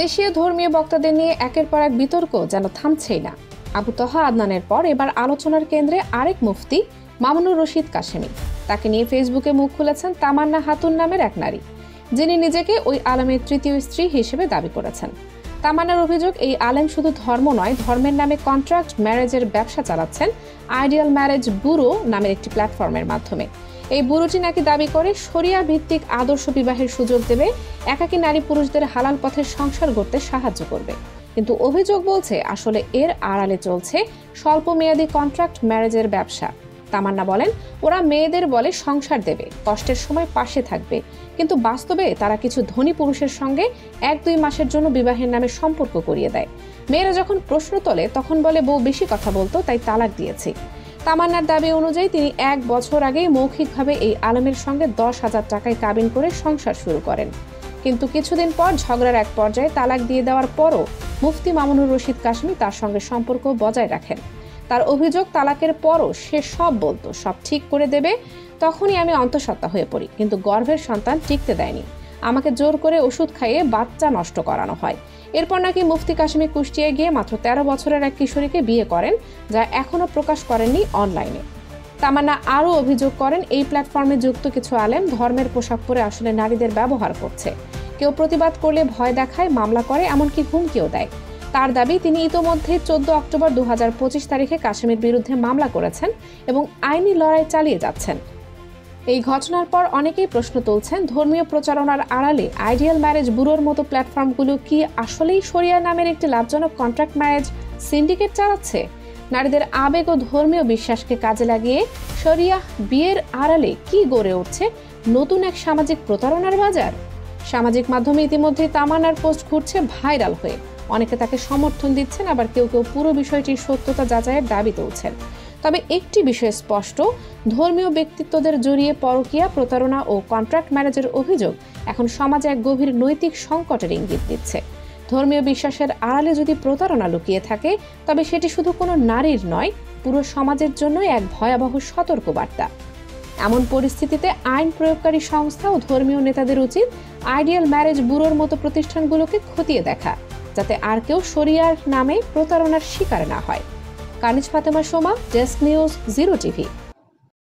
দেশীয় ধর্মীয় বক্তাদের নিয়ে একের পর এক বিতর্ক যেন থামছেই না। আবু তহা আদনানের পর এবার আলোচনার কেন্দ্রে আরেক মুফতি মামুনুর রশিদ কাশেমি। তাকে নিয়ে ফেসবুকে মুখ খুলেছেন তামান্না খাতুন নামের এক নারী, যিনি নিজেকে ওই আলেমের তৃতীয় স্ত্রী হিসেবে দাবি করেছেন। তামান্নার অভিযোগ, এই আলেম শুধু ধর্ম নয়, ধর্মের নামে কন্ট্রাক্ট ম্যারেজের ব্যবসা চালাচ্ছেন আইডিয়াল ম্যারেজ ব্যুরো নামের একটি প্ল্যাটফর্মের মাধ্যমে। এই ব্যুরোটি নাকি দাবি করে শরিয়া ভিত্তিক আদর্শ বিবাহের সুযোগ দেবে, একাকী নারী পুরুষদের হালাল পথে সংসার গড়তে সাহায্য করবে। কিন্তু অভিযোগ বলছে আসলে এর আড়ালে চলছে স্বল্পমেয়াদী কন্ট্রাক্ট ম্যারেজের ব্যবসা। তামান্না বলেন, ওরা মেয়েদের বলে সংসার দেবে, কষ্টের সময় পাশে থাকবে, কিন্তু বাস্তবে তারা কিছু ধনী পুরুষের সঙ্গে 1-2 মাসের জন্য বিবাহের নামে সম্পর্ক করিয়ে দেয়। মেয়েরা যখন প্রশ্ন তোলে তখন বলে বউ বেশি কথা বলতো তাই তালাক দিয়েছি। তামান্নার দাবি অনুযায়ী তিনি 1 বছর আগেই মৌখিকভাবে এই আলেমের সঙ্গে 10,000 টাকায় কাবিন করে সংসার শুরু করেন। কিন্তু কিছুদিন পর ঝগড়ার এক পর্যায়ে তালাক দিয়ে দেওয়ার পরও মুফতি মামুনুর রশিদ কাশেমি তার সঙ্গে সম্পর্ক বজায় রাখেন। তার অভিযোগ, তালাকের পরও সে সব বলতো, সব ঠিক করে দেবে, তখনই আমি অন্তঃসত্ত্বা হয়ে পড়ি, কিন্তু গর্ভের সন্তান টিকতে দেয়নি, আমাকে জোর করে ওষুধ খাইয়ে বাচ্চা নষ্ট করানো হয়। এরপর নাকি মুফতি কাশেমি কুষ্টিয়ায় গিয়ে মাত্র 13 বছরের এক কিশোরীকে বিয়ে করেন, যা এখনো প্রকাশ করেননি অনলাইনে। তামান্না আরও অভিযোগ করেন, এই প্ল্যাটফর্মে যুক্ত কিছু আলেম ধর্মের পোশাক পরে আসলে নারীদের ব্যবহার করছে। কেউ প্রতিবাদ করলে ভয় দেখায়, মামলা করে, এমনকি হুমকিও দেয়। তার দাবি, তিনি ইতোমধ্যে 14 অক্টোবর 2025 তারিখে কাশেমির বিরুদ্ধে মামলা করেছেন এবং আইনি লড়াই চালিয়ে যাচ্ছেন। এই ঘটনার পর অনেকেই প্রশ্ন তুলছেন, ধর্মীয় প্রচারণার আড়ালে আইডিয়াল ম্যারেজ ব্যুরোর মতো প্ল্যাটফর্মগুলো কি আসলেই শরিয়া নামের একটি লাভজনক কন্ট্রাক্ট ম্যারেজ সিন্ডিকেট চালাচ্ছে? নারীদের আবেগ ও ধর্মীয় বিশ্বাসকে কাজে লাগিয়ে শরিয়া বিয়ের আড়ালে কি গড়ে উঠছে নতুন এক সামাজিক প্রতারণার বাজার? সামাজিক মাধ্যমে ইতিমধ্যে তামান্নার পোস্ট ঘুরছে ভাইরাল হয়ে। অনেকে তাকে সমর্থন দিচ্ছেন, আবার কেউ কেউ পুরো বিষয়টির সত্যতা যাচাইয়ের দাবি তুলছেন। তবে একটি বিষয় স্পষ্ট, ধর্মীয় ব্যক্তিত্বদের জড়িয়ে পরকীয়া, প্রতারণা ও কন্ট্রাক্ট ম্যারেজের অভিযোগ এখন সমাজে এক গভীর নৈতিক সংকটের ইঙ্গিত দিচ্ছে। ধর্মীয় বিশ্বাসের আড়ালে যদি প্রতারণা লুকিয়ে থাকে, তবে সেটি শুধু কোনো নারীর নয়, পুরো সমাজের জন্যই এক ভয়াবহ সতর্কবার্তা। এমন পরিস্থিতিতে আইন প্রয়োগকারী সংস্থা ও ধর্মীয় নেতাদের উচিত আইডিয়াল ম্যারেজ ব্যুরোর মতো প্রতিষ্ঠানগুলোকে খতিয়ে দেখা, যাতে আর কেউ শরিয়ার নামে প্রতারণার শিকার না হয়। Kaniz Fatema Soma, desk news, 0 TV.